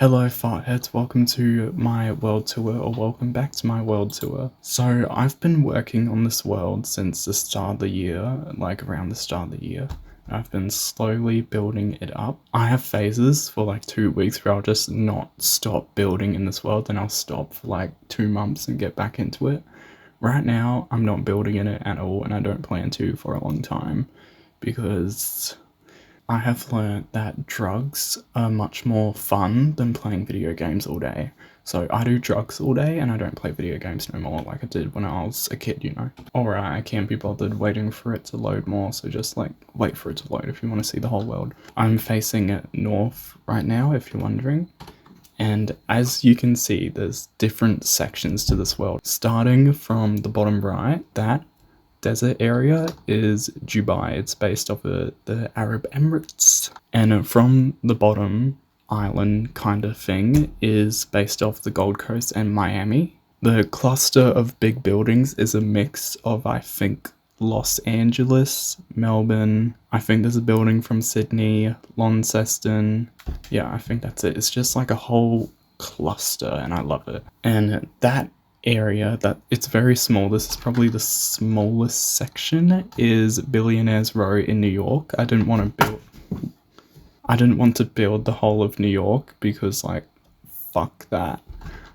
Hello fartheads, welcome to my world tour, or welcome back to my world tour. So I've been working on this world since the start of the year, like around the start of the year. I've been slowly building it up. I have phases for like 2 weeks where I'll just not stop building in this world, then I'll stop for like 2 months and get back into it. Right now, I'm not building in it at all, and I don't plan to for a long time, because I have learned that drugs are much more fun than playing video games all day. So I do drugs all day and I don't play video games no more like I did when I was a kid, you know. Alright, I can't be bothered waiting for it to load more, so just like wait for it to load if you want to see the whole world. I'm facing north right now, if you're wondering. And as you can see, there's different sections to this world. Starting from the bottom right, that desert area is Dubai. It's based off of the Arab Emirates. And from the bottom island kind of thing is based off the Gold Coast and Miami. The cluster of big buildings is a mix of, I think, Los Angeles, Melbourne. I think there's a building from Sydney, Launceston. Yeah, I think that's it. It's just like a whole cluster and I love it. And that area that it's very small, this is probably the smallest section, is Billionaires Row in New York. I didn't want to build the whole of New York because like fuck that.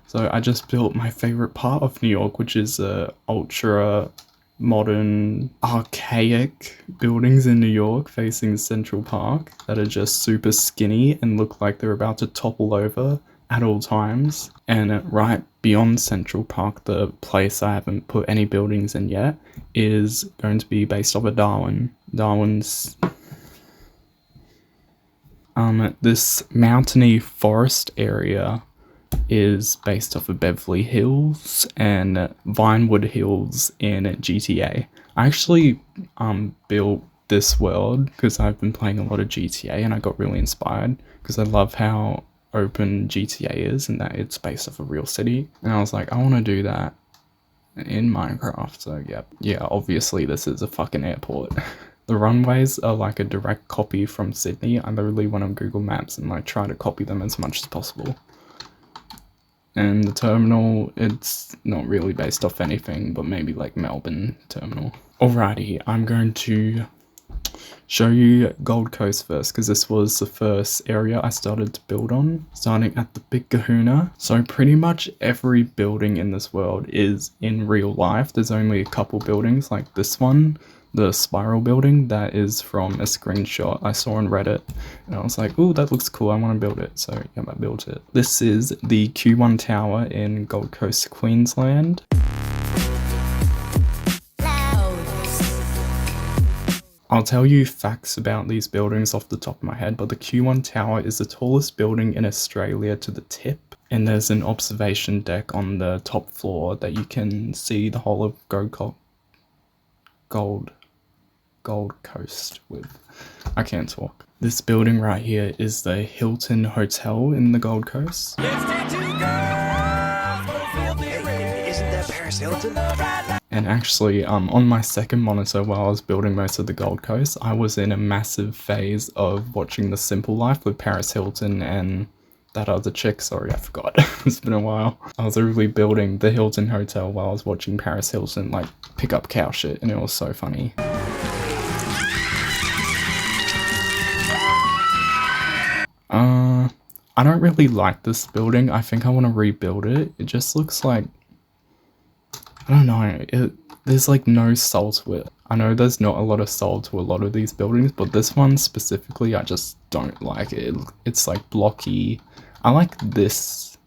So I just built my favorite part of New York, which is ultra modern archaic buildings in New York facing Central Park that are just super skinny and look like they're about to topple over at all times. And right beyond Central Park, the place I haven't put any buildings in yet, is going to be based off of Darwin's this mountainy forest area is based off of Beverly Hills and Vinewood Hills in GTA. I actually built this world because I've been playing a lot of GTA and I got really inspired because I love how open GTA is and that it's based off a real city, and I was like, I want to do that in Minecraft. So yeah, obviously this is a fucking airport. The runways are like a direct copy from Sydney. I literally went on Google Maps and like try to copy them as much as possible. And the terminal, it's not really based off anything, but maybe like Melbourne terminal. Alrighty, I'm going to show you Gold Coast first, because this was the first area I started to build on, starting at the Big Kahuna. So pretty much every building in this world is in real life. There's only a couple buildings like this one, the spiral building, that is from a screenshot I saw on Reddit, and I was like, oh, that looks cool, I want to build it. So yeah, I built it. This is the Q1 Tower in Gold Coast, Queensland. I'll tell you facts about these buildings off the top of my head, but the Q1 Tower is the tallest building in Australia to the tip, and there's an observation deck on the top floor that you can see the whole of Gold Coast with. I can't talk. This building right here is the Hilton Hotel in the Gold Coast. Hey, isn't that Paris Hilton? And actually, on my second monitor while I was building most of the Gold Coast, I was in a massive phase of watching The Simple Life with Paris Hilton and that other chick. Sorry, I forgot. It's been a while. I was literally building the Hilton Hotel while I was watching Paris Hilton like pick up cow shit, and it was so funny. I don't really like this building. I think I want to rebuild it. It just looks like, I don't know, there's like no soul to it. I know there's not a lot of soul to a lot of these buildings, but this one specifically, I just don't like it. It's like blocky. I like this.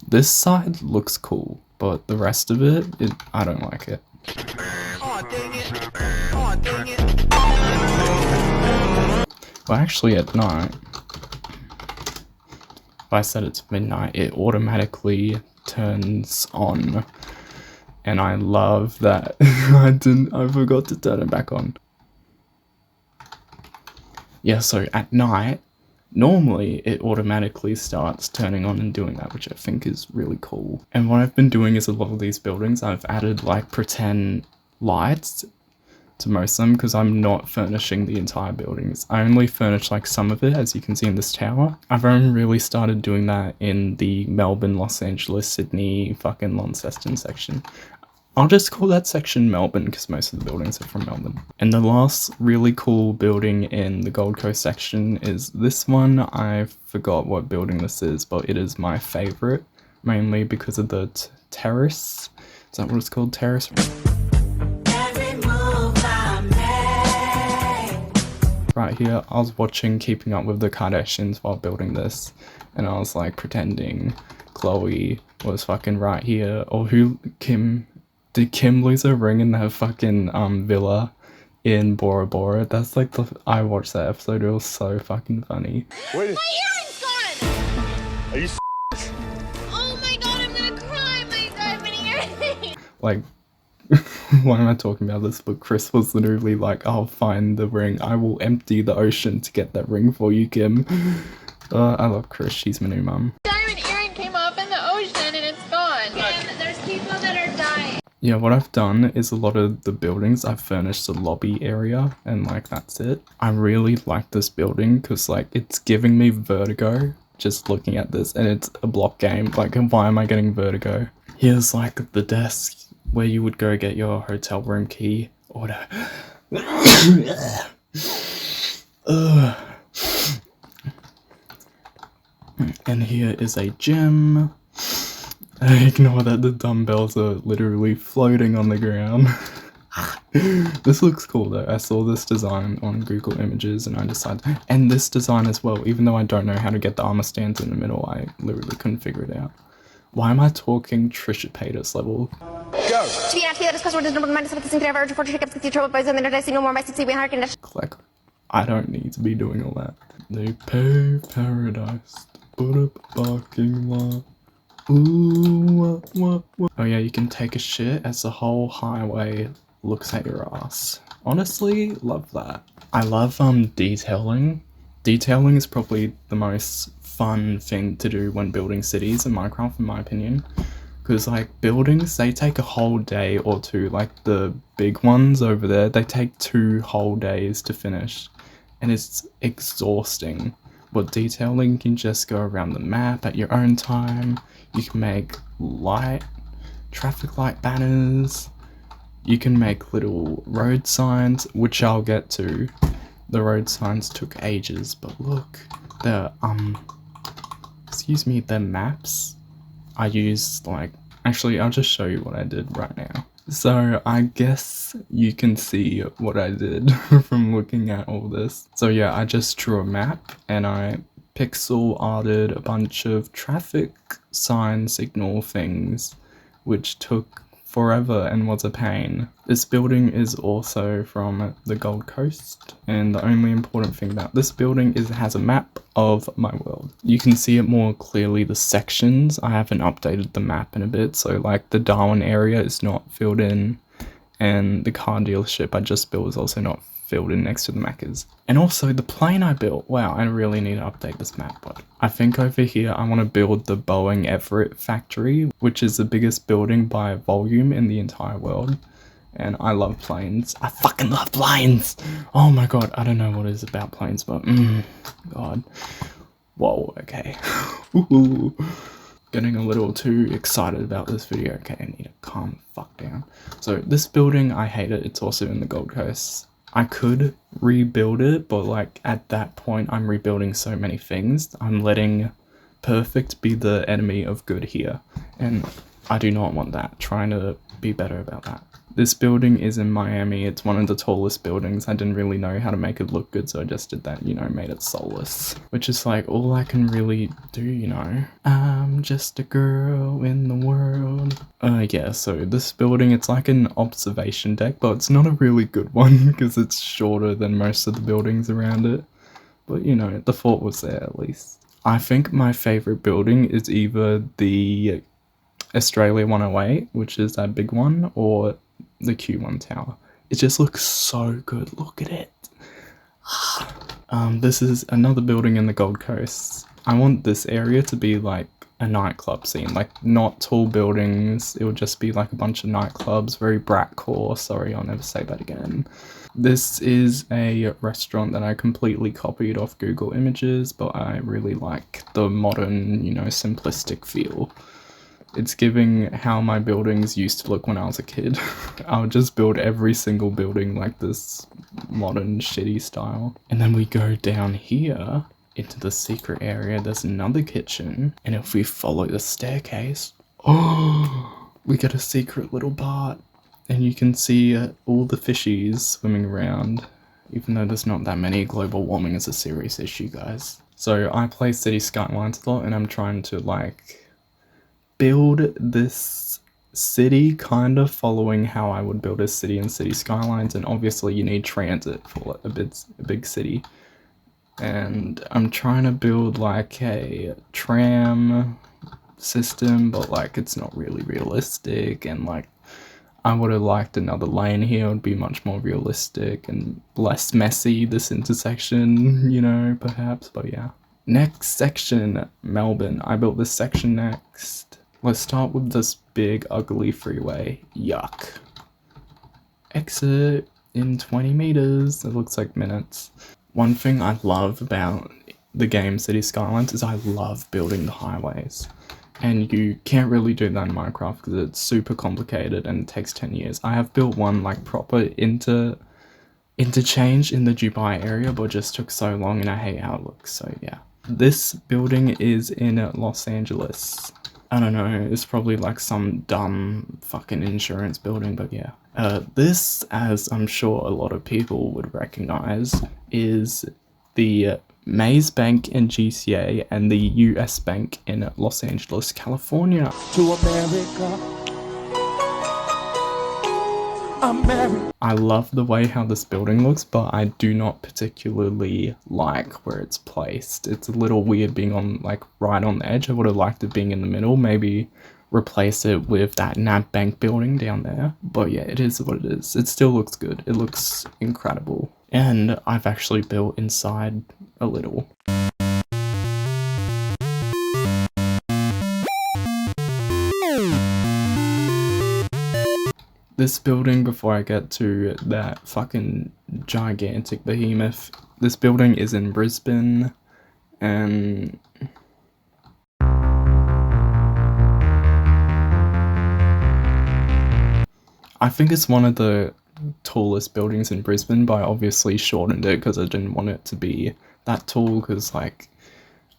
This side looks cool, but the rest of it, I don't like it. Aw, dang it. Aw, dang it. Well, actually at night, if I set it to midnight, it automatically turns on. And I love that. I forgot to turn it back on. Yeah, so at night, normally it automatically starts turning on and doing that, which I think is really cool. And what I've been doing is a lot of these buildings, I've added like pretend lights to most of them because I'm not furnishing the entire buildings. I only furnish like some of it, as you can see in this tower. I've only really started doing that in the Melbourne, Los Angeles, Sydney, fucking Launceston section. I'll just call that section Melbourne because most of the buildings are from Melbourne. And the last really cool building in the Gold Coast section is this one. I forgot what building this is, but it is my favorite, mainly because of the terrace. Is that what it's called? Terrace? Right here, I was watching Keeping Up with the Kardashians while building this, and I was like pretending Khloe was fucking right here, or did Kim lose her ring in her fucking villa in Bora Bora? That's like I watched that episode, it was so fucking funny. My earring's gone! Are you Oh my god, I'm gonna cry! My diamond earring! Like, why am I talking about this? But Chris was literally like, I'll find the ring. I will empty the ocean to get that ring for you, Kim. I love Chris. She's my new mum. Diamond earring came up in the ocean and it's gone. And there's people that are dying. Yeah, what I've done is a lot of the buildings, I've furnished the lobby area and like that's it. I really like this building because like it's giving me vertigo just looking at this, and it's a block game. Like, why am I getting vertigo? Here's like the desk where you would go get your hotel room key or and here is a gym. Ignore that the dumbbells are literally floating on the ground. This looks cool though. I saw this design on Google Images and I decided, and this design as well, even though I don't know how to get the armor stands in the middle, I literally couldn't figure it out. Why am I talking Trisha Paytas level? go? To be actually, that is customer does not mind us with the single average for hiccups, get trouble by them, and I see no more by 60 behind condition. Click. I don't need to be doing all that. They pave paradise to put up a parking lot. Ooh, what? Oh yeah, you can take a shit as the whole highway looks at your ass. Honestly, love that. I love detailing. Detailing is probably the most fun thing to do when building cities in Minecraft, in my opinion. Because like buildings, they take a whole day or two. Like the big ones over there, they take 2 whole days to finish. And it's exhausting. But detailing, you can just go around the map at your own time. You can make traffic light banners. You can make little road signs, which I'll get to. The road signs took ages, but look, the maps I used, like, actually I'll just show you what I did right now. So I guess you can see what I did from looking at all this. So yeah, I just drew a map and I pixel arted a bunch of traffic sign signal things, which took forever and was a pain. This building is also from the Gold Coast, and the only important thing about this building is it has a map of my world. You can see it more clearly, the sections. I haven't updated the map in a bit, so like the Darwin area is not filled in, and the car dealership I just built is also not filled in next to the Maccas. And also the plane I built. Wow, I really need to update this map, but I think over here I want to build the Boeing Everett factory, which is the biggest building by volume in the entire world. And I love planes. I fucking love planes! Oh my god, I don't know what it is about planes, but god. Whoa, okay. Ooh. Getting a little too excited about this video. Okay, I need to calm the fuck down. So this building, I hate it. It's also in the Gold Coast. I could rebuild it, but like at that point I'm rebuilding so many things. I'm letting perfect be the enemy of good here, and I do not want that. Trying to be better about that. This building is in Miami. It's one of the tallest buildings. I didn't really know how to make it look good, so I just did that, you know, made it soulless. Which is like all I can really do, you know. I'm just a girl in the world. Yeah, so this building, it's like an observation deck, but it's not a really good one because it's shorter than most of the buildings around it. But, you know, the thought was there at least. I think my favorite building is either the Australia 108, which is that big one, or the Q1 tower. It just looks so good. Look at it. This is another building in the Gold Coast. I want this area to be like a nightclub scene, like not tall buildings. It would just be like a bunch of nightclubs, very bratcore. Sorry, I'll never say that again. This is a restaurant that I completely copied off Google Images, but I really like the modern, you know, simplistic feel. It's giving how my buildings used to look when I was a kid. I would just build every single building like this modern shitty style. And then we go down here into the secret area. There's another kitchen, and if we follow the staircase, oh, we get a secret little part, and you can see all the fishies swimming around, even though there's not that many. Global warming is a serious issue, guys. So I play City Skylines a lot, and I'm trying to like build this city kind of following how I would build a city in City Skylines, and obviously you need transit for a big city. And I'm trying to build like a tram system, but like it's not really realistic, and like I would have liked another lane here. It would be much more realistic and less messy, this intersection, you know, perhaps, but yeah. Next section, Melbourne. I built this section next. Let's start with this big ugly freeway. Yuck. Exit in 20 meters. It looks like minutes. One thing I love about the game City Skylines is I love building the highways. And you can't really do that in Minecraft because it's super complicated and it takes 10 years. I have built one like proper interchange in the Dubai area, but it just took so long and I hate how it looks, so yeah. This building is in Los Angeles. I don't know, it's probably like some dumb fucking insurance building, but yeah. This, as I'm sure a lot of people would recognize, is the Maze Bank in GCA and the US Bank in Los Angeles, California. To America. I'm married. I love the way how this building looks, but I do not particularly like where it's placed. It's a little weird being on like right on the edge. I would have liked it being in the middle, maybe replace it with that NAB Bank building down there. But yeah, it is what it is. It still looks good. It looks incredible. And I've actually built inside a little. This building, before I get to that fucking gigantic behemoth, this building is in Brisbane, and I think it's one of the tallest buildings in Brisbane, but I obviously shortened it because I didn't want it to be that tall, because like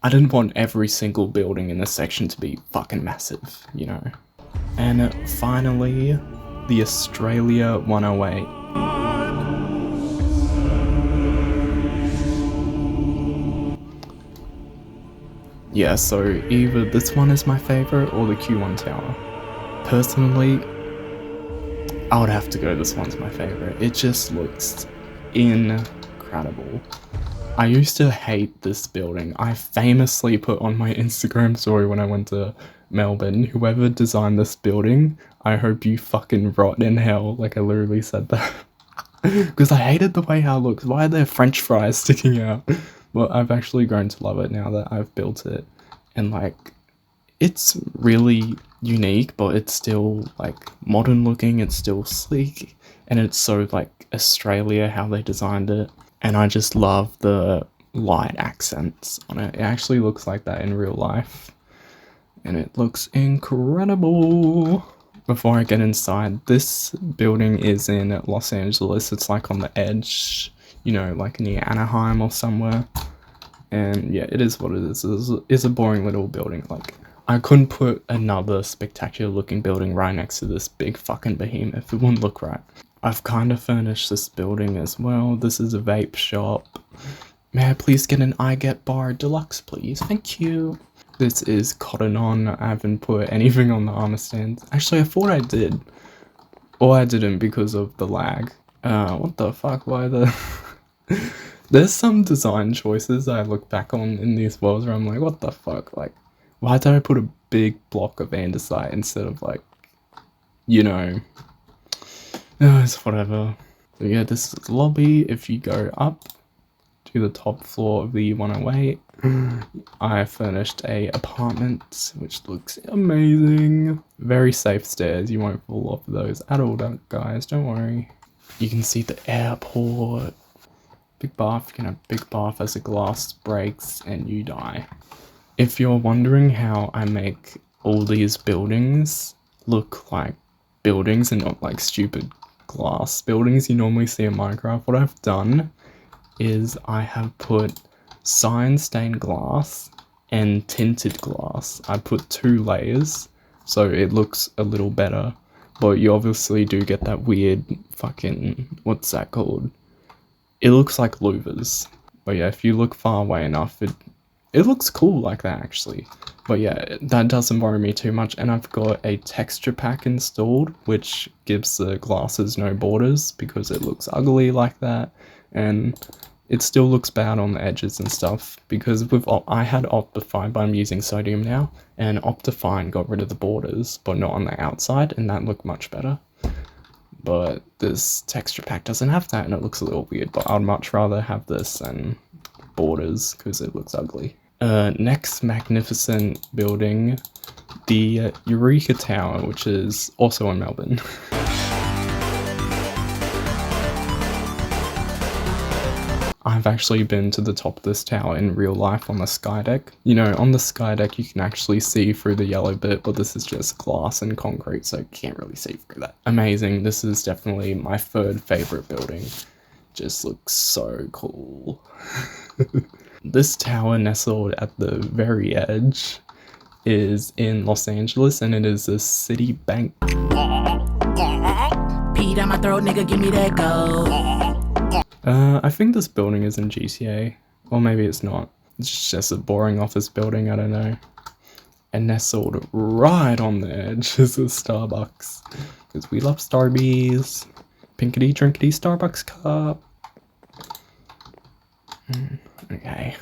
I didn't want every single building in this section to be fucking massive, you know. And finally, the Australia 108. Yeah, so either this one is my favorite or the Q1 Tower. Personally, I would have to go this one's my favorite. It just looks incredible. I used to hate this building. I famously put on my Instagram story when I went to Melbourne, whoever designed this building, I hope you fucking rot in hell. Like, I literally said that. Because I hated the way how it looks. Why are there french fries sticking out? But I've actually grown to love it now that I've built it. And like, it's really unique, but it's still like modern looking, it's still sleek, and it's so like Australia how they designed it. And I just love the light accents on it. It actually looks like that in real life. And it looks incredible. Before I get inside, this building is in Los Angeles. It's like on the edge, you know, like near Anaheim or somewhere. And yeah, it is what it is. It's a boring little building. Like, I couldn't put another spectacular looking building right next to this big fucking behemoth. It wouldn't look right. I've kind of furnished this building as well. This is a vape shop. May I please get an I Get Bar Deluxe, please? Thank you. This is Cotton On. I haven't put anything on the armor stands. Actually, I thought I did. Or I didn't because of the lag. What the fuck? Why the... There's some design choices I look back on in these worlds where I'm like, what the fuck? Like, why did I put a big block of andesite instead of like, you know... it's whatever. So yeah, this is the lobby. If you go up to the top floor of the 108, I furnished a apartment, which looks amazing. Very safe stairs, you won't fall off of those at all, guys, don't worry. You can see the airport. Big bath, you can have big bath as the glass breaks and you die. If you're wondering how I make all these buildings look like buildings and not like stupid glass buildings you normally see in Minecraft, what I've done is I have put cyan stained glass and tinted glass. I put 2 layers so it looks a little better, but you obviously do get that weird fucking, what's that called? It looks like louvers. But yeah, if you look far away enough, it looks cool like that actually. But yeah, that doesn't worry me too much, and I've got a texture pack installed which gives the glasses no borders because it looks ugly like that, and it still looks bad on the edges and stuff because I had Optifine, but I'm using Sodium now, and Optifine got rid of the borders but not on the outside, and that looked much better. But this texture pack doesn't have that and it looks a little weird, but I'd much rather have this than borders because it looks ugly. Next magnificent building, the Eureka Tower, which is also in Melbourne. I've actually been to the top of this tower in real life on the sky deck. You know, on the sky deck you can actually see through the yellow bit, but this is just glass and concrete, so you can't really see through that. Amazing, this is definitely my 3rd favourite building. Just looks so cool. This tower, nestled at the very edge, is in Los Angeles, and it is a city bank. Pee down my throat, nigga, give me that gold. I think this building is in GTA, or maybe it's not. It's just a boring office building, I don't know. And nestled right on the edge is a Starbucks, because we love Starbies. Pinkety drinkety Starbucks cup. Okay.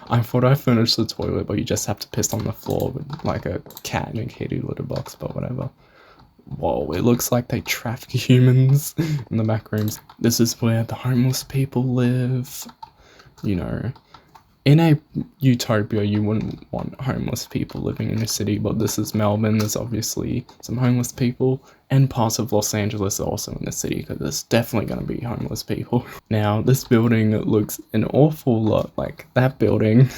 I thought I finished the toilet, but you just have to piss on the floor with like a cat in a kitty litter box, but whatever. Whoa, it looks like they traffic humans in the back rooms. This is where the homeless people live. You know, in a utopia, you wouldn't want homeless people living in a city, but this is Melbourne. There's obviously some homeless people, and parts of Los Angeles are also in the city, because there's definitely going to be homeless people. Now, this building looks an awful lot like that building.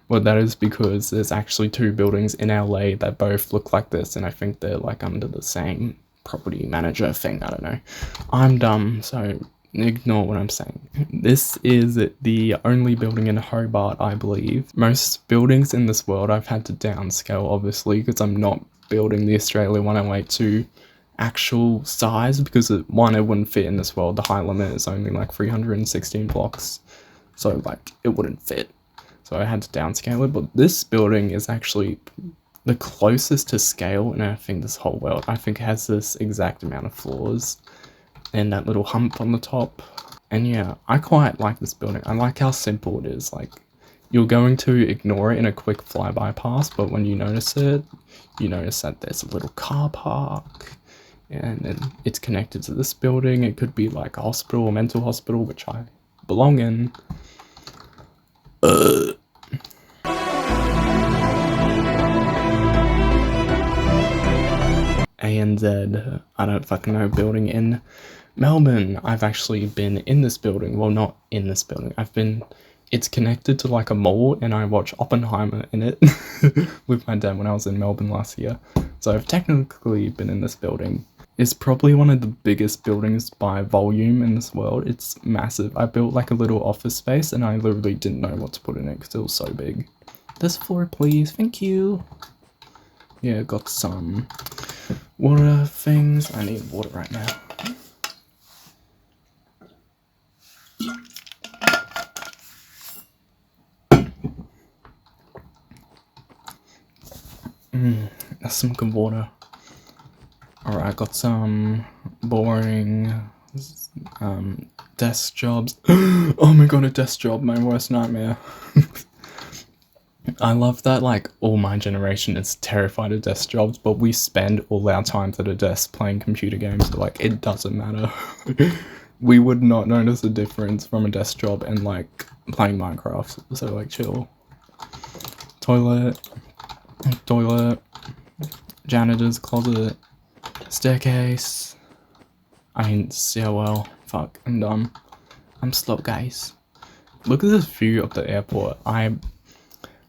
Well, that is because there's actually 2 buildings in LA that both look like this, and I think they're like under the same property manager thing, I don't know. I'm dumb, so ignore what I'm saying. This is the only building in Hobart, I believe. Most buildings in this world I've had to downscale, obviously, because I'm not building the Australia 108 to actual size, because one, it wouldn't fit in this world. The height limit is only like 316 blocks, so like it wouldn't fit. So I had to downscale it, but this building is actually the closest to scale in I think this whole world. I think it has this exact amount of floors and that little hump on the top. And yeah, I quite like this building. I like how simple it is. Like, you're going to ignore it in a quick flyby pass, but when you notice it, you notice that there's a little car park, and then it's connected to this building. It could be like a hospital or mental hospital, which I belong in. ANZ, I don't fucking know, building in Melbourne. I've actually been in this building. Well, not in this building. It's connected to like a mall, and I watched Oppenheimer in it with my dad when I was in Melbourne last year. So I've technically been in this building. It's probably one of the biggest buildings by volume in this world. It's massive. I built like a little office space, and I literally didn't know what to put in it because it was so big. This floor, please. Thank you. Yeah, got some water things. I need water right now. That's some good water. Alright, I got some boring desk jobs. Oh my god, a desk job, my worst nightmare. I love that like all my generation is terrified of desk jobs, but we spend all our times at a desk playing computer games, so like it doesn't matter. we would not notice a difference from a desk job and like playing Minecraft. So like chill. Toilet, janitor's closet, staircase. I mean, stairwell. Fuck, I'm dumb. I'm slow, guys. Look at this view of the airport. I'm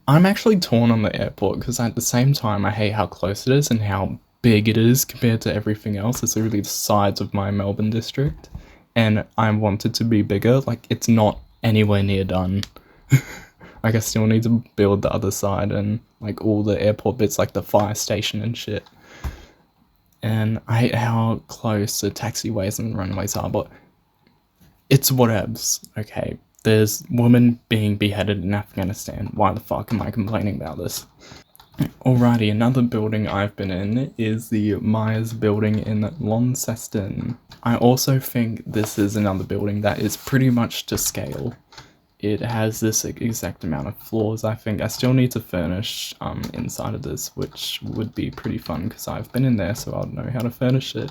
actually torn on the airport because at the same time I hate how close it is and how big it is compared to everything else. It's literally the size of my Melbourne district, and I want it to be bigger. Like, it's not anywhere near done. Like, I still need to build the other side and like all the airport bits, like the fire station and shit. And I hate how close the taxiways and runways are, but it's whatevs, okay? There's women being beheaded in Afghanistan. Why the fuck am I complaining about this? Alrighty, another building I've been in is the Myers building in Launceston. I also think this is another building that is pretty much to scale. It has this exact amount of floors, I think. I still need to furnish inside of this, which would be pretty fun because I've been in there, so I'll know how to furnish it.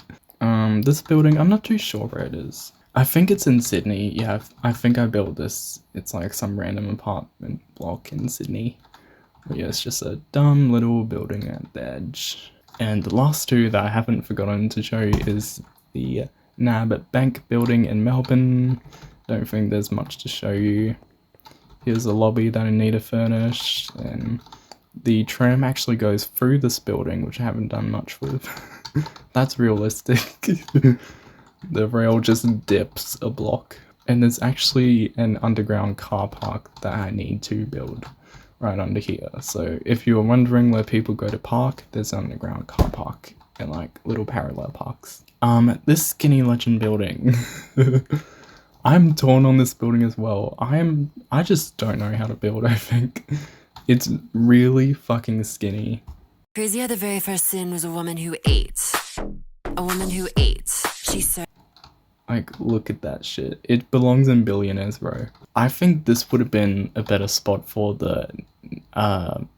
This building, I'm not too sure where it is. I think it's in Sydney. Yeah, I think I built this. It's like some random apartment block in Sydney. But yeah, it's just a dumb little building at the edge. And the last two that I haven't forgotten to show you is the NAB Bank building in Melbourne. Don't think there's much to show you. Here's a lobby that I need to furnish, and the tram actually goes through this building, which I haven't done much with. That's realistic. The rail just dips a block, and there's actually an underground car park that I need to build right under here. So if you were wondering where people go to park, there's an underground car park and like little parallel parks. This Skinny Legend building. I'm torn on this building as well. I just don't know how to build, I think. It's really fucking skinny. Crazy how the very first sin was a woman who ate. A woman who ate. She served. Like, look at that shit. It belongs in Billionaires Row. I think this would have been a better spot for the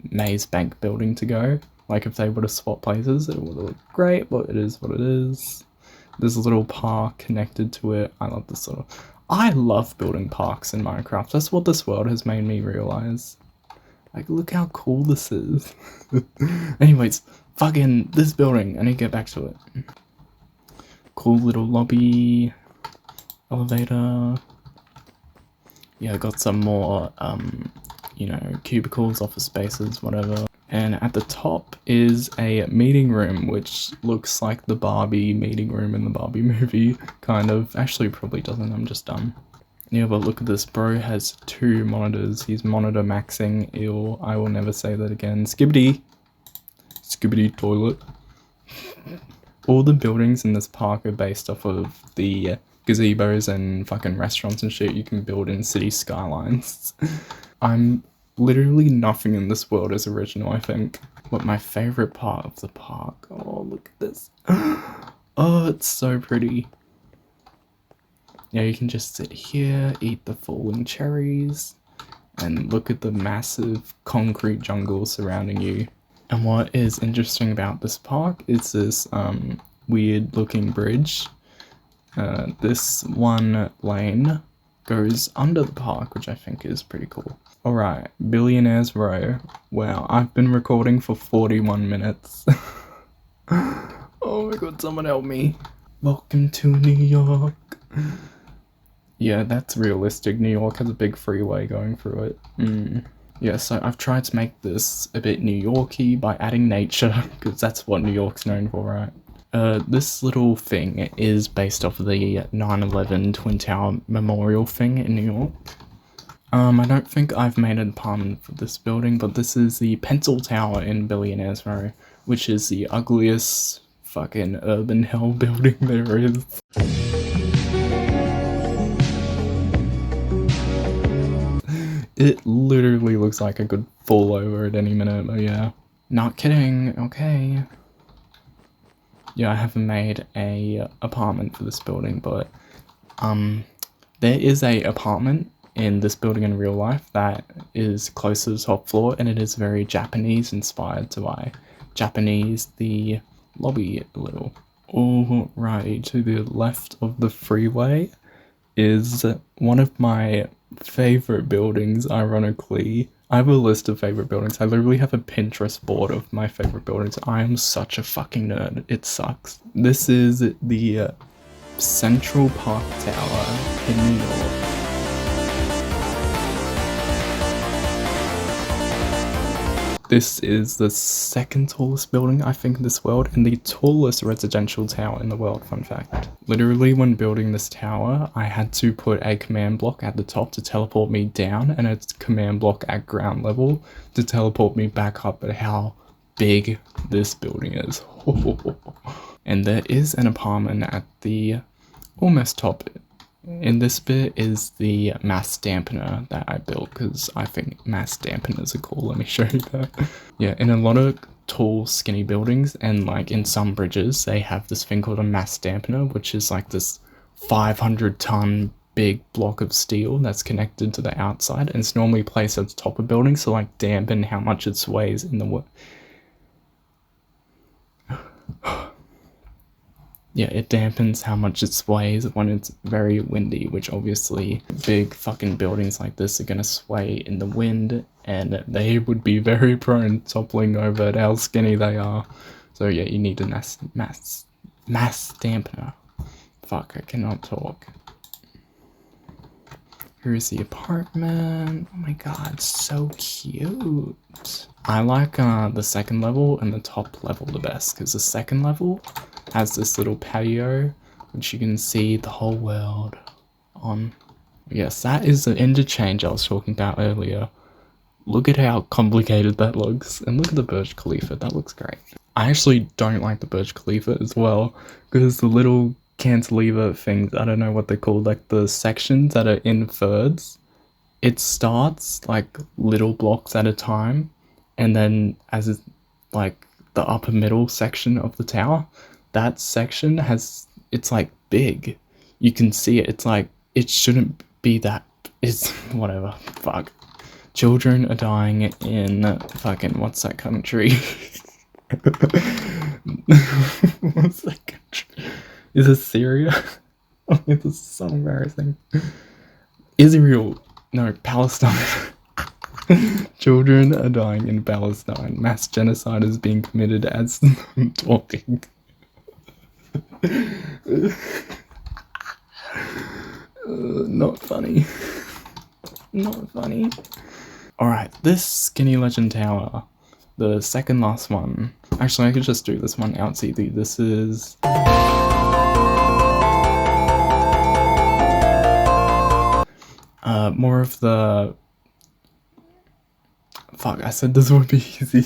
Maze Bank building to go. Like, if they would have swapped places, it would have looked great, but it is what it is. There's a little park connected to it. I love this sort of... I love building parks in Minecraft. That's what this world has made me realize. Like, look how cool this is. Anyways, fucking this building. I need to get back to it. Cool little lobby. Elevator. Yeah, I got some more, you know, cubicles, office spaces, whatever. And at the top is a meeting room, which looks like the Barbie meeting room in the Barbie movie, kind of. Actually, probably doesn't, I'm just dumb. Yeah, but look at this, bro has 2 monitors. He's monitor maxing. Ew, I will never say that again. Skibbity. Skibbity toilet. All the buildings in this park are based off of the gazebos and fucking restaurants and shit you can build in city skylines. I'm literally nothing in this world is original, I think. But my favorite part of the park, oh, look at this. Oh, it's so pretty. Yeah, you can just sit here, eat the falling cherries, and look at the massive concrete jungle surrounding you. And what is interesting about this park is this weird looking bridge. This one lane goes under the park, which I think is pretty cool. Alright, Billionaires Row. Wow, I've been recording for 41 minutes. Oh my god, someone help me. Welcome to New York. Yeah, that's realistic. New York has a big freeway going through it. Yeah, so I've tried to make this a bit New York-y by adding nature, because that's what New York's known for, right? This little thing is based off of the 9/11 Twin Tower Memorial thing in New York. I don't think I've made an apartment for this building, but this is the Pencil Tower in Billionaires Row, which is the ugliest fucking urban hell building there is. It literally looks like it could fall over at any minute, but yeah. Not kidding, okay. Yeah, I haven't made a apartment for this building, but there is a apartment in this building in real life that is close to the top floor, and it is very Japanese inspired, so I Japanese the lobby a little. Alright, to the left of the freeway, is one of my favorite buildings, ironically. I have a list of favorite buildings. I literally have a Pinterest board of my favorite buildings. I am such a fucking nerd. It sucks. This is the Central Park Tower in New York. This is the second tallest building, I think, in this world, and the tallest residential tower in the world, fun fact. Literally, when building this tower, I had to put a command block at the top to teleport me down, and a command block at ground level to teleport me back up at how big this building is. And there is an apartment at the almost top. In this bit is the mass dampener that I built because I think mass dampeners are cool. Let me show you that. Yeah, in a lot of tall, skinny buildings and like in some bridges, they have this thing called a mass dampener, which is like this 500-ton big block of steel that's connected to the outside, and it's normally placed at the top of buildings to like dampen how much it sways in the yeah, it dampens how much it sways when it's very windy, which obviously big fucking buildings like this are gonna sway in the wind, and they would be very prone toppling over at how skinny they are. So yeah, you need a mass dampener. Fuck, I cannot talk. Here's the apartment. Oh my god, so cute. I like the second level and the top level the best, because the second level has this little patio, which you can see the whole world on. Yes, that is the interchange I was talking about earlier. Look at how complicated that looks, and look at the Burj Khalifa, that looks great. I actually don't like the Burj Khalifa as well, because the little cantilever things, I don't know what they're called, like the sections that are in thirds, it starts like little blocks at a time, and then as it's like the upper middle section of the tower, that section has, it's like big. You can see it, it's like, it shouldn't be that, it's whatever, fuck. Children are dying in fucking, what's that country? What's that country? Is it Syria? Oh, this is so embarrassing. Israel. No, Palestine. Children are dying in Palestine. Mass genocide is being committed as I'm talking. Not funny. Not funny. Alright, this Skinny Legend Tower. The second last one. Actually, I could just do this one out easy. This is... more of the... Fuck, I said this would be easy.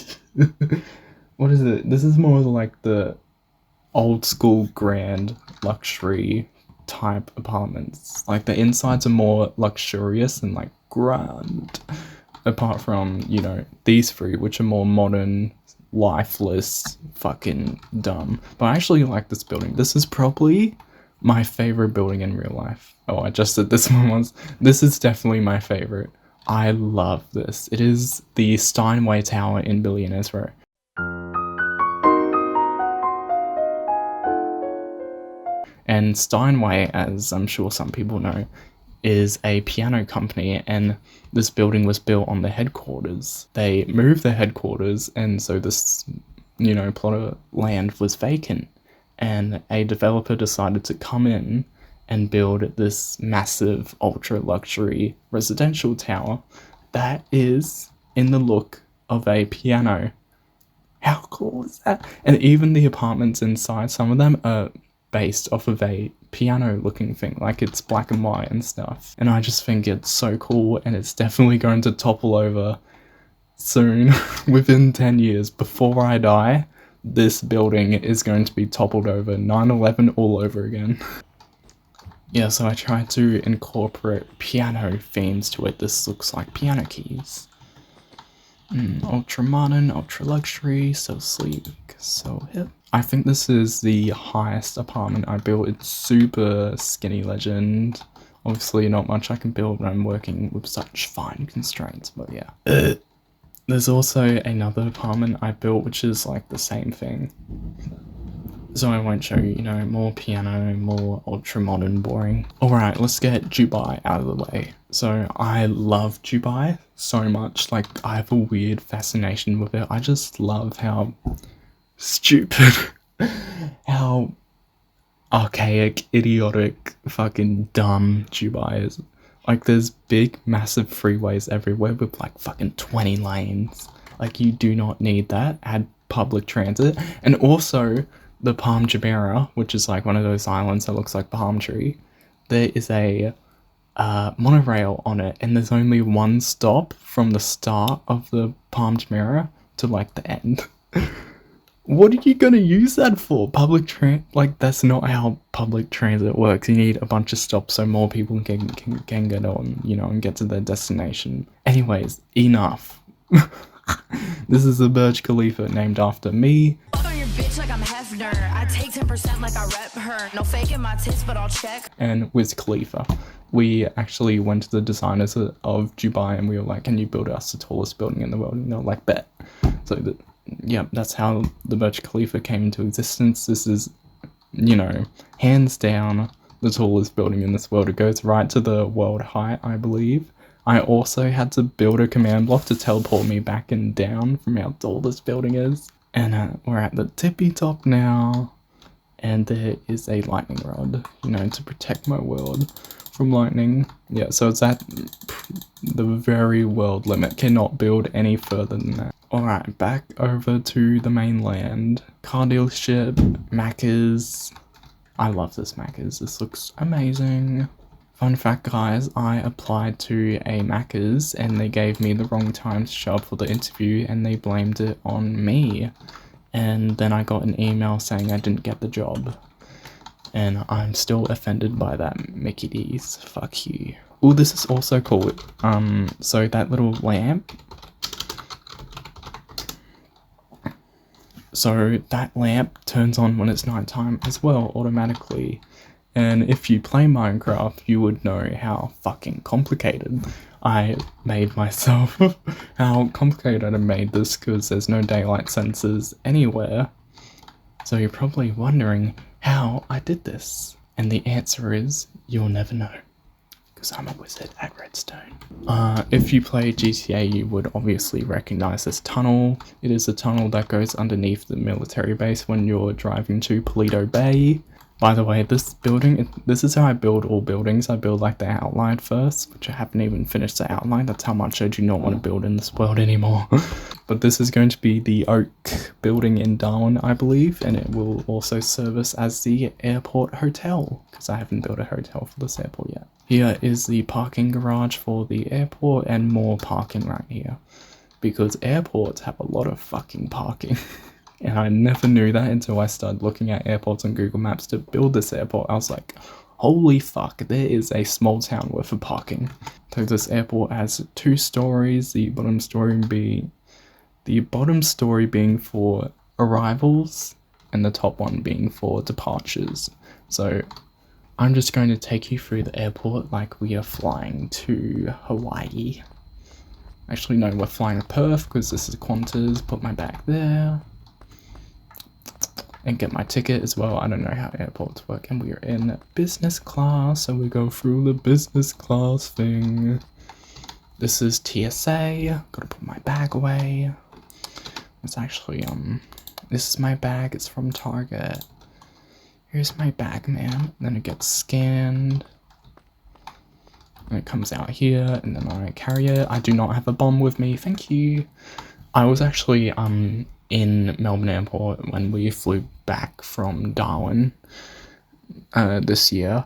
What is it? This is more like the old school grand luxury type apartments. Like the insides are more luxurious and like grand. Apart from, you know, these three, which are more modern, lifeless, fucking dumb. But I actually like this building. This is probably my favorite building in real life. Oh, I just said this one once. This is definitely my favorite. I love this. It is the Steinway Tower in Billionaires Row. And Steinway, as I'm sure some people know, is a piano company, and this building was built on their headquarters. They moved their headquarters, and so this, you know, plot of land was vacant, and a developer decided to come in and build this massive ultra luxury residential tower that is in the look of a piano. How cool is that? And even the apartments inside, some of them are based off of a piano looking thing, like it's black and white and stuff. And I just think it's so cool, and it's definitely going to topple over soon. Within 10 years, before I die, this building is going to be toppled over. 9/11 all over again. Yeah, so I tried to incorporate piano themes to it. This looks like piano keys. Ultra modern, ultra luxury, so sleek, so hip. I think this is the highest apartment I built. It's super Skinny Legend. Obviously not much I can build when I'm working with such fine constraints, but yeah. There's also another apartment I built which is like the same thing. so I won't show you, you know, more piano, more ultra modern boring. Alright, let's get Dubai out of the way. So I love Dubai so much, like I have a weird fascination with it. I just love how stupid, how archaic, idiotic, fucking dumb Dubai is. Like there's big, massive freeways everywhere with like fucking 20 lanes. Like you do not need that. Add public transit. And also the Palm Jumeirah, which is like one of those islands that looks like palm tree. There is a monorail on it, and there's only one stop from the start of the Palm Jumeirah to like the end. What are you gonna use that for? Like that's not how public transit works. You need a bunch of stops so more people can get on, you know, and get to their destination. Anyways, enough. This is the Burj Khalifa named after me. Fuck on your bitch like I'm Hefner. I take 10% like I rep her. No faking my tits, but I'll check. And Wiz Khalifa. We actually went to the designers of Dubai and we were like, can you build us the tallest building in the world? And they're like, bet. So yeah, that's how the Burj Khalifa came into existence. This is, you know, hands down the tallest building in this world. It goes right to the world height, I believe. I also had to build a command block to teleport me back and down from how tall this building is. And we're at the tippy top now. And there is a lightning rod, you know, to protect my world from lightning. Yeah, so it's at the very world limit. Cannot build any further than that. Alright, back over to the mainland. Car dealership, Macca's. I love this Macca's. This looks amazing. Fun fact, guys, I applied to a Macca's and they gave me the wrong time to show up for the interview and they blamed it on me. And then I got an email saying I didn't get the job. And I'm still offended by that, Mickey D's. Fuck you. Oh, this is also cool. So that little lamp. So that lamp turns on when it's nighttime as well, automatically. And if you play Minecraft, you would know how fucking complicated I made myself. How complicated I made this, because there's no daylight sensors anywhere. So you're probably wondering how I did this. And the answer is, you'll never know. Because I'm a wizard at Redstone. If you play GTA, you would obviously recognize this tunnel. It is a tunnel that goes underneath the military base when you're driving to Paleto Bay. By the way, this building, this is how I build all buildings. I build like the outline first, which I haven't even finished the outline. That's how much I do not want to build in this world anymore. But this is going to be the Oak building in Darwin, I believe, and it will also service as the airport hotel, because I haven't built a hotel for this airport yet. Here is the parking garage for the airport and more parking right here, because airports have a lot of fucking parking. And I never knew that until I started looking at airports on Google Maps to build this airport. I was like, holy fuck, there is a small town worth of parking. So this airport has 2 stories, the bottom story being for arrivals and the top one being for departures. So I'm just going to take you through the airport like we are flying to Hawaii. Actually, no, we're flying to Perth because this is Qantas. Put my bag there. And get my ticket as well. I don't know how airports work. And we are in business class, so we go through the business class thing. This is TSA. Gotta put my bag away. It's actually, this is my bag. It's from Target. Here's my bag, man. Then it gets scanned. And it comes out here, and then I carry it. I do not have a bomb with me. Thank you. I was actually, in Melbourne Airport when we flew back from Darwin this year,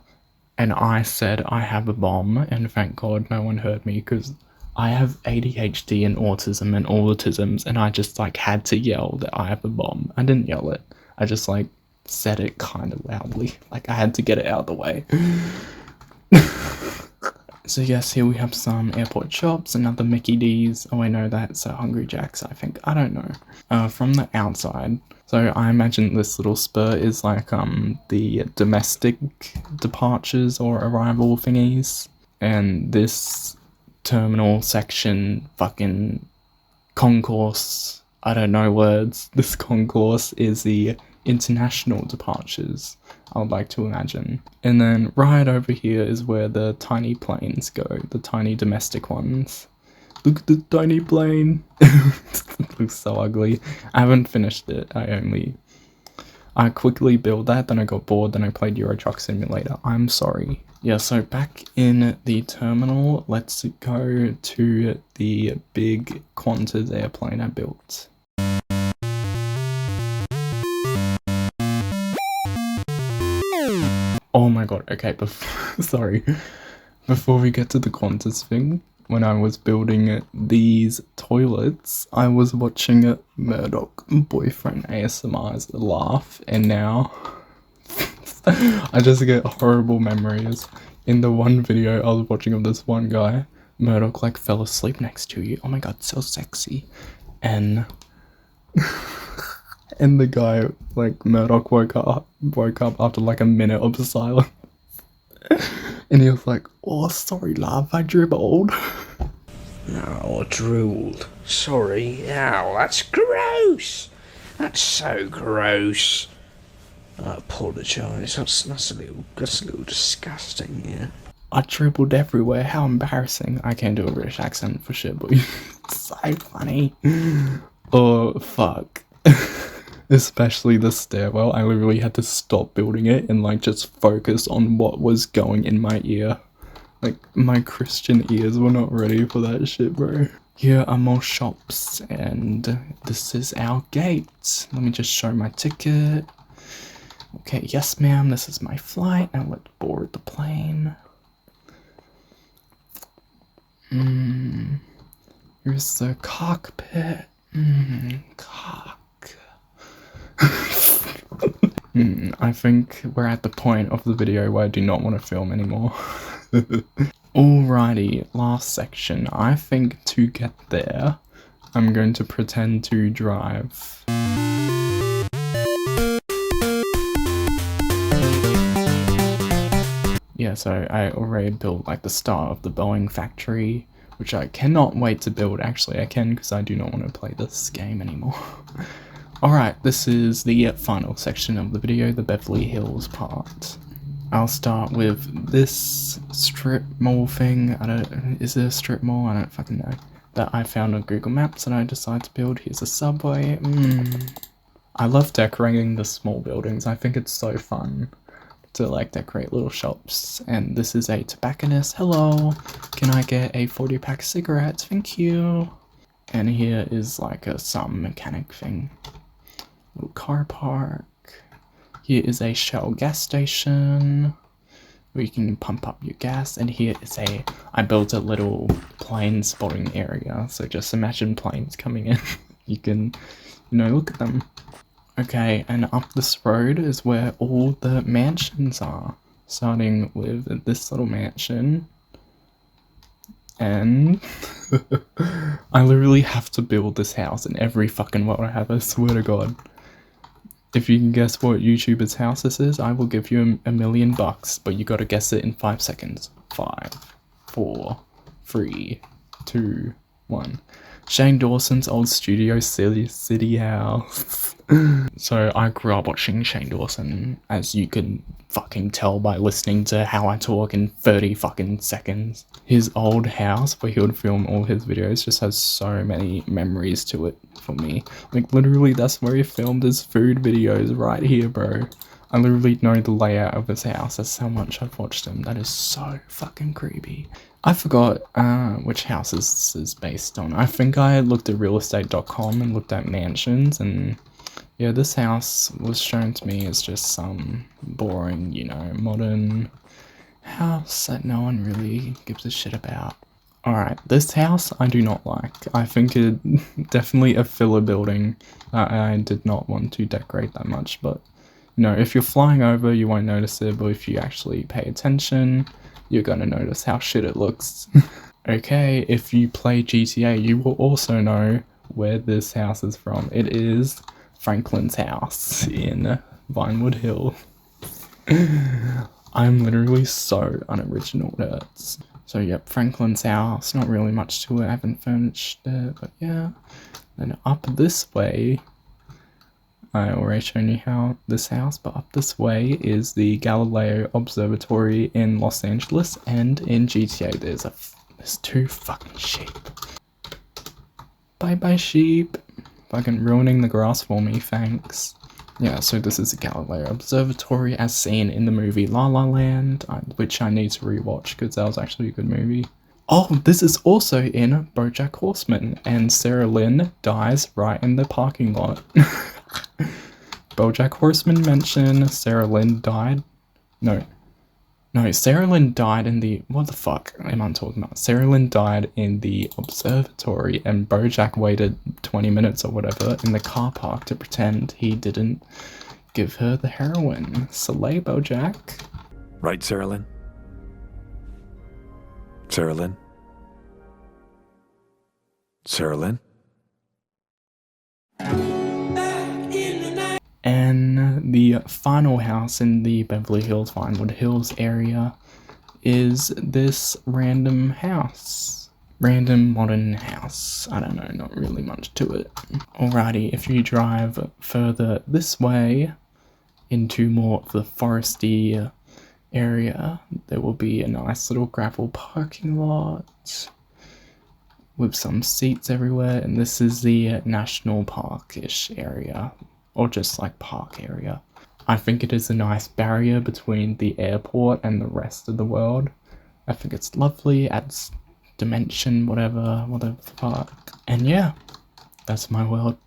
and I said I have a bomb, and thank God no one heard me because I have ADHD and autism and all autisms, and I just like had to yell that I have a bomb. I didn't yell it, I just like said it kind of loudly, like I had to get it out of the way. So yes, here we have some airport shops, another Mickey D's. Oh, I know that's a Hungry Jack's, I think. I don't know. From the outside. So I imagine this little spur is like the domestic departures or arrival thingies. And this terminal section fucking concourse, I don't know words. This concourse is the international departures, I would like to imagine. And then right over here is where the tiny planes go, the tiny domestic ones. Look at the tiny plane. It looks so ugly. I haven't finished it. I quickly built that, then I got bored, then I played Euro Truck Simulator. I'm sorry. Yeah, so back in the terminal, let's go to the big Qantas airplane I built. Oh my god, okay, sorry. Before we get to the Qantas thing, when I was building these toilets, I was watching Murdoch Boyfriend ASMR's laugh, and now I just get horrible memories. In the one video I was watching of this one guy, Murdoch like fell asleep next to you. Oh my god, so sexy. And and the guy, like Murdoch woke up after like a minute of silence. And he was like, "Oh, sorry, love, I dribbled." No, I drooled. Sorry. Ow, that's gross. That's so gross. I apologise. That's a little disgusting, yeah. I dribbled everywhere. How embarrassing. I can't do a British accent for shit, but it's so funny. Oh, fuck. Especially the stairwell. I literally had to stop building it and like just focus on what was going in my ear. Like, my Christian ears were not ready for that shit, bro. Here are more shops, and this is our gate. Let me just show my ticket. Okay, yes ma'am, this is my flight. Now let's board the plane. Here's the cockpit. I think we're at the point of the video where I do not want to film anymore. Alrighty, last section. I think to get there, I'm going to pretend to drive. Yeah, so I already built like the start of the Boeing factory, which I cannot wait to build. Actually, I can because I do not want to play this game anymore. Alright, this is the final section of the video, the Beverly Hills part. I'll start with this strip mall thing. Is it a strip mall? I don't fucking know. That I found on Google Maps and I decided to build. Here's a subway. I love decorating the small buildings. I think it's so fun to like decorate little shops. And this is a tobacconist. Hello, can I get a 40-pack cigarettes? Thank you. And here is like some mechanic thing. Little car park. Here is a Shell gas station where you can pump up your gas, and here is I built a little plane spotting area, so just imagine planes coming in. You can, look at them. Okay, and up this road is where all the mansions are, starting with this little mansion. And I literally have to build this house in every fucking world I have, I swear to God. If you can guess what YouTuber's house this is, I will give you $1 million, but you gotta guess it in 5 seconds. 5, 4, 3, 2, 1. Shane Dawson's old Studio City house. So I grew up watching Shane Dawson, as you can fucking tell by listening to how I talk in 30 fucking seconds. His old house where he would film all his videos just has so many memories to it for me. Like literally that's where he filmed his food videos, right here, bro. I literally know the layout of his house. That's how much I've watched him. That is so fucking creepy. I forgot which house this is based on. I think I looked at realestate.com and looked at mansions, and yeah, this house was shown to me as just some boring, modern house that no one really gives a shit about. Alright, this house I do not like. I think it definitely a filler building that I did not want to decorate that much, but if you're flying over you won't notice it, but if you actually pay attention, you're gonna notice how shit it looks. Okay, if you play GTA, you will also know where this house is from. It is Franklin's house in Vinewood Hill. I'm literally so unoriginal, nerds. So yep, Franklin's house, not really much to it, I haven't furnished it, but yeah. Then up this way, I already shown you how this house, but up this way is the Galileo Observatory in Los Angeles, and in GTA there's 2 fucking sheep. Bye bye sheep. Fucking ruining the grass for me, thanks. Yeah, so this is the Galileo Observatory as seen in the movie La La Land, which I need to rewatch because that was actually a good movie. Oh, this is also in BoJack Horseman, and Sarah Lynn dies right in the parking lot. BoJack Horseman mention, Sarah Lynn died. No, Sarah Lynn died in the, what the fuck am I talking about? Sarah Lynn died in the observatory, and BoJack waited 20 minutes or whatever in the car park to pretend he didn't give her the heroin. Slay, BoJack. Right, Sarah Lynn? Sarah Lynn? Sarah Lynn? And the final house in the Beverly Hills Vinewood Hills area is this random house. Random modern house. I don't know, not really much to it. Alrighty, if you drive further this way into more of the foresty area, there will be a nice little gravel parking lot with some seats everywhere, and this is the national park-ish area, or just like park area. I think it is a nice barrier between the airport and the rest of the world. I think it's lovely, adds dimension, whatever the fuck. And yeah, that's my world.